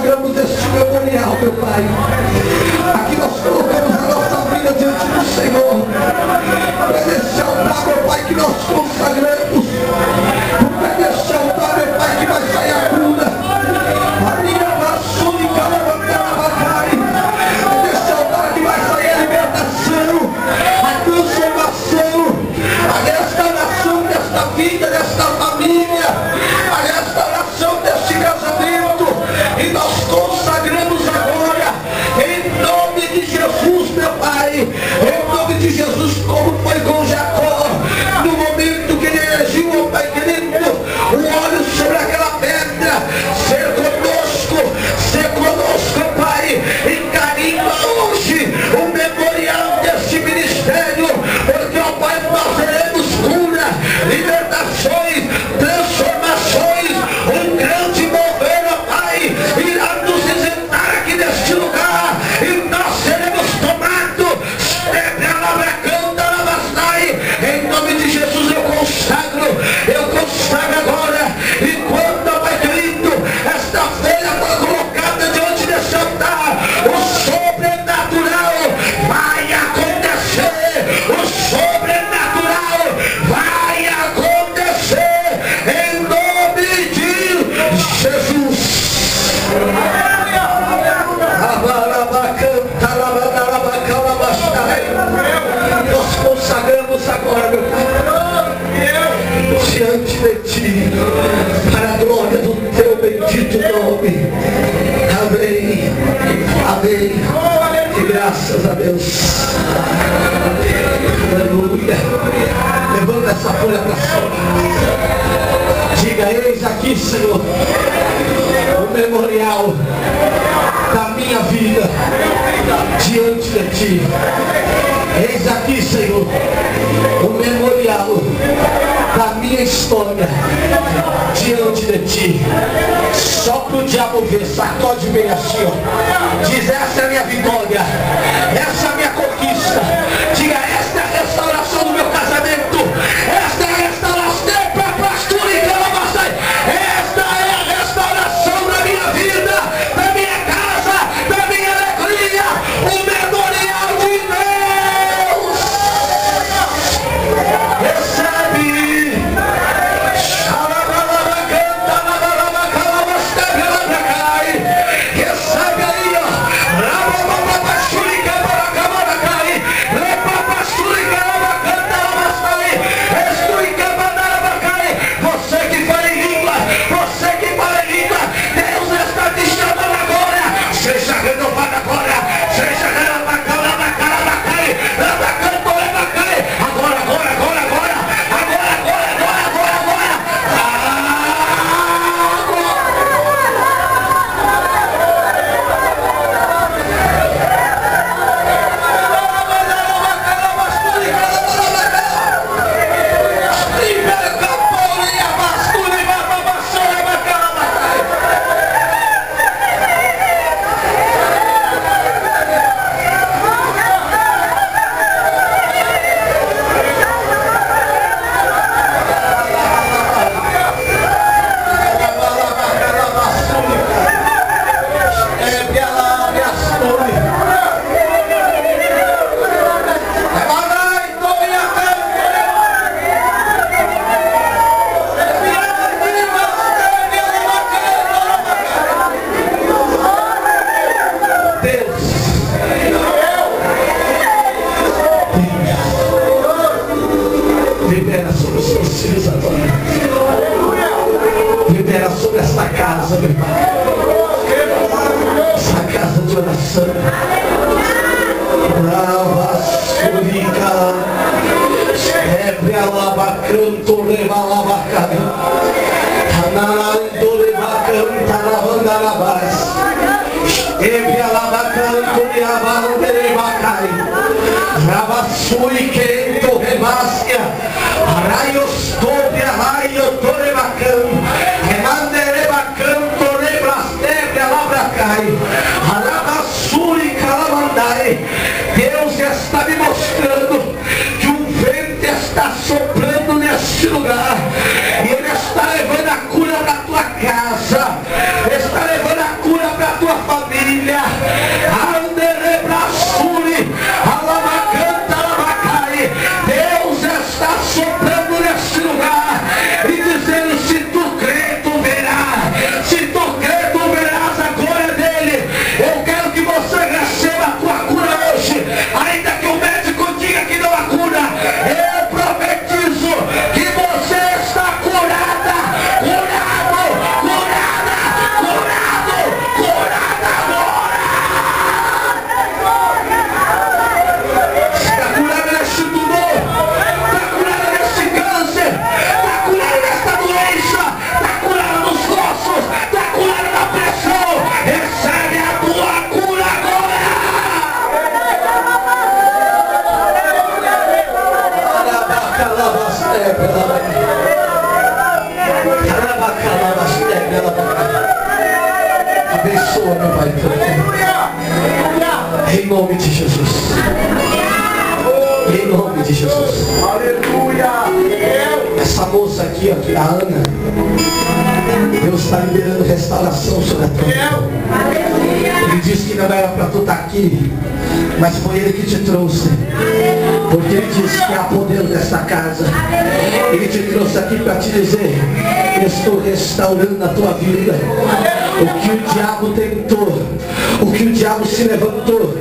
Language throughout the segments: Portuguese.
consagramos este memorial, meu Pai. Aqui nós colocamos a nossa vida diante do Senhor. É nesse altar, meu Pai, que nós consagramos. É nesse altar, meu Pai, que vai sair a cura. A minha nação de Calabacai. É nesse altar que vai sair a libertação, a transformação, a restauração desta vida, desta família, a restauração deste casamento. E nós consagramos agora, em nome de Jesus, meu Pai, em nome de Jesus, como foi com Jacó, no momento que ele elegiu, ó Pai querido, o óleo sobre aquela pedra. Ser conosco, Pai, e carimba hoje o memorial deste ministério, porque, ó Pai, nós teremos cura, libertações, transformações, um grande mover, ó Pai, irá nos visitar aqui neste lugar, e nós seremos tomados. Em nome de Jesus eu consagro agora, enquanto, ó Pai querido, esta feira foi colocada diante desse altar, o sobrenatural vai acontecer, o sobrenatural vai acontecer, em nome de Jesus. Nós consagramos agora, meu Pai, diante de Ti, para a glória do Teu bendito nome. Amém, amém, e graças a Deus. Aleluia. Levanta essa folha para cima. Diga: eis aqui, Senhor, o memorial da minha vida diante de Ti. Eis aqui, Senhor, o memorial da minha história diante de Ti. Só para o diabo ver, sacode bem assim, ó. Diz: essa é a minha vitória, essa é a minha conquista. Diga: esta é a restauração do meu casamento, esta é a restauração para pastor e calabacai. Esta é a restauração da minha vida, da minha casa, da minha alegria, o memorial de Deus. Recebe. Recebe aí, ó. Você que fala em língua, você que fala em língua, Deus está te chamando agora. Seja renovado agora, seja renovado Libera sobre os seus filhos agora. Libera sobre esta casa, meu Pai. Essa casa de oração. Brava, surica. Ebre alabacanto, leva alabacana. Tanarando, leva canta, lavanda alabás. Ebre alabacanto, leva leva cai. Rabassui quento rebasca, raios tobe raio torebacan, remanderebacan torebrastebre alabracai, arabassui calamandai. Deus está me mostrando que um vento está soprando neste lugar, e Ele está levando a cura para a tua casa, está levando a cura para a abençoa, meu Pai. Em nome de Jesus. Em nome de Jesus. Aleluia. Essa moça aqui, ó, a Ana, Deus está liberando restauração sobre a tua vida. Ele disse que não era para tu estar aqui, mas foi Ele que te trouxe. Porque Ele disse que há poder nesta casa. Ele te trouxe aqui para te dizer: estou restaurando a tua vida. O que o diabo tentou, o que o diabo se levantou,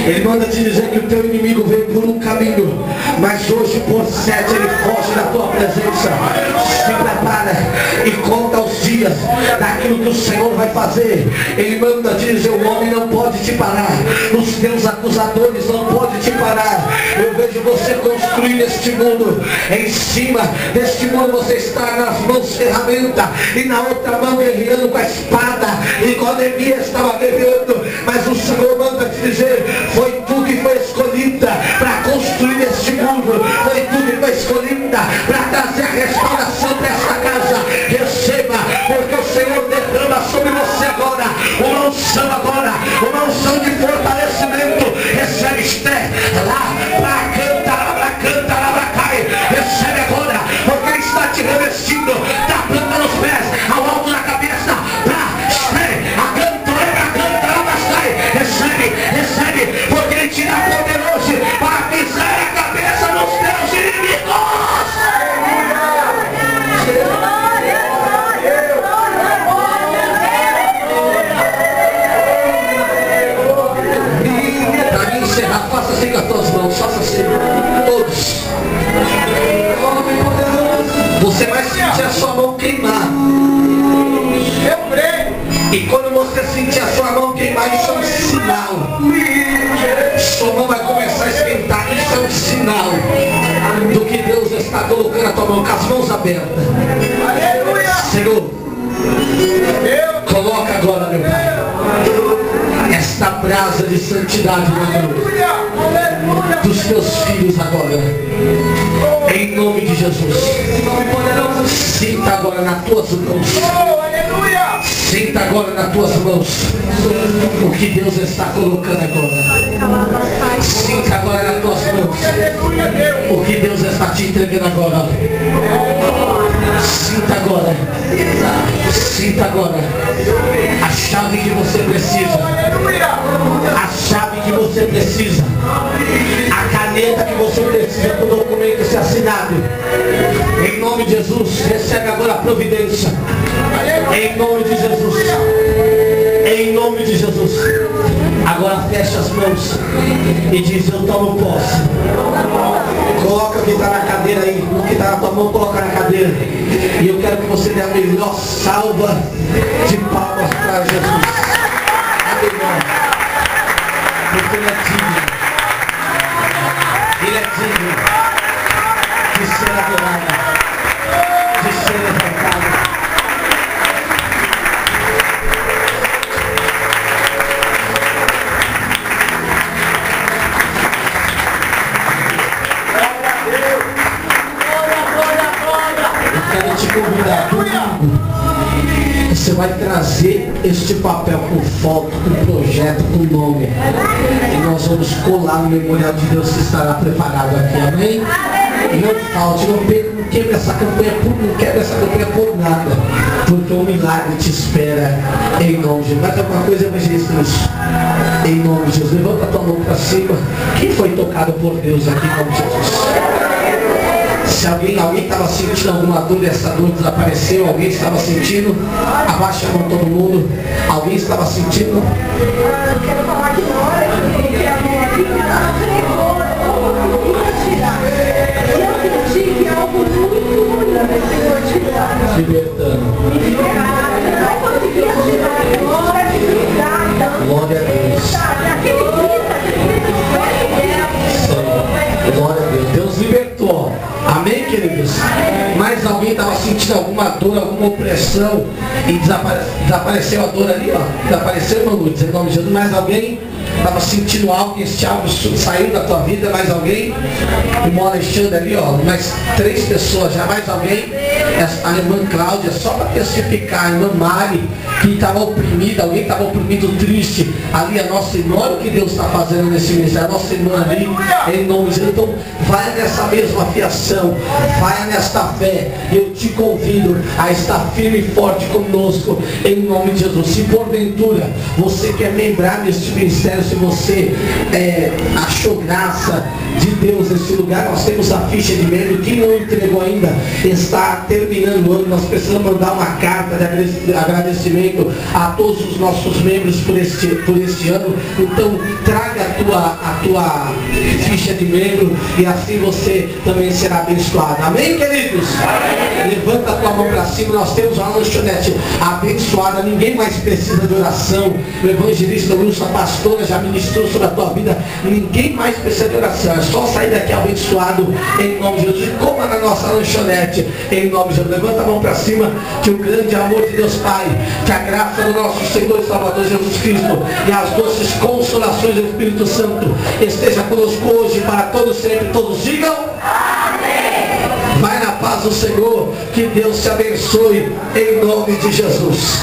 Ele manda te dizer que o teu inimigo veio por um caminho, mas hoje por 7 ele foge da tua presença. Se prepara e conta os dias daquilo que o Senhor vai fazer. Ele manda te dizer: o homem não pode te parar, os teus acusadores não podem te parar. Eu vejo você construir neste mundo. Em cima deste mundo você está nas mãos ferramenta e na outra mão guerreando com a espada, igual Neemias estava guerreando. Mas o Senhor manda te dizer: foi tu que foi escolhida para construir este mundo. Foi tu que foi escolhida para trazer a restauração para esta casa. Receba, porque o Senhor derrama sobre você agora uma unção agora, uma unção de fortalecimento. Recebe Esté, lá, para cantar, lá, cai. Recebe agora, porque Ele está te revestindo da planta dos pés ao alto da cabeça. A cantora, lá, cai. Recebe, porque Ele te dá poder hoje para pisar a cabeça dos teus inimigos. Para mim encerrar, faça assim com as tuas mãos, faça assim, todos. Você vai sentir a sua mão queimar. Eu creio. E quando você sentir a sua mão queimar, isso é um sinal. Sua mão vai começar a esquentar. Isso é um sinal do que Deus está colocando a tua mão, com as mãos abertas. Aleluia. Senhor, coloca agora, meu Pai, esta brasa de santidade na mão dos teus filhos agora. Em nome de Jesus. Sinta agora nas tuas mãos. Sinta agora nas tuas mãos o que Deus está colocando agora. Sinta agora nas tuas mãos o que Deus está te entregando agora. Sinta agora. Sinta agora a chave que você precisa. A chave que você precisa. A caneta que você precisa para o documento ser assinado. Em nome de Jesus, recebe agora a providência. Em nome de Jesus. Em nome de Jesus. Agora fecha as mãos e diz: eu tomo posse. Coloca o que está na cadeira aí. O que está na tua mão, coloca na cadeira. E eu quero que você dê a melhor salva de palmas para Jesus. Aleluia. Porque Ele é digno. Ele é digno de ser adorado, de ser levantado. Convidar domingo, você vai trazer este papel com foto, com projeto, com nome, e nós vamos colar no memorial de Deus que estará preparado aqui, amém? E não falte, não quebre essa campanha por nada, porque o milagre te espera em nome de Jesus. Mais alguma coisa, evangelista? Em nome de Jesus. Levanta a tua mão para cima. Quem foi tocado por Deus aqui em nome de Jesus? Se alguém estava sentindo alguma dor e essa dor desapareceu, alguém estava sentindo, abaixa a mão todo mundo. Alguém estava sentindo? Eu quero falar de nós, porque a mão aqui eu senti que é algo muito libertando. Glória a Deus. Glória a Deus. Deus libertou. Amém, queridos? Mas alguém estava sentindo alguma dor, alguma opressão e desapareceu a dor ali, ó. Desapareceu, irmão Luiz, em nome de Jesus. Mais alguém estava sentindo algo, esse algo saiu da tua vida? Mais alguém? O irmão Alexandre ali, ó. Mais 3 pessoas já. Mais alguém? a irmã Cláudia, só para testificar, a irmã Mari, que estava oprimida, alguém estava oprimido, triste, ali a nossa irmã, olha o que Deus está fazendo nesse ministério, a nossa irmã ali, em nome de Jesus. Então, vai nessa mesma fiação, vai nesta fé, eu te convido a estar firme e forte conosco, em nome de Jesus. Se porventura você quer membrar neste ministério, se você achou graça de Deus nesse lugar, nós temos a ficha de membro. Quem não entregou ainda, está terminando o ano, nós precisamos mandar uma carta de agradecimento a todos os nossos membros por este ano. Então traga a tua ficha de membro e assim você também será abençoado. Amém, queridos? Levanta a tua mão para cima. Nós temos uma lanchonete abençoada, ninguém mais precisa de oração. O evangelista Wilson, a pastora, já ministrou sobre a tua vida. Ninguém mais precisa de oração, é só sair daqui abençoado em nome de Jesus. E coma na nossa lanchonete em nome de Jesus. Levanta a mão para cima, que o grande amor de Deus Pai, que a graça do nosso Senhor e Salvador Jesus Cristo e as doces consolações do Espírito Santo esteja conosco hoje e para todos sempre. Todos digam amém. Vai na paz do Senhor, que Deus te abençoe em nome de Jesus.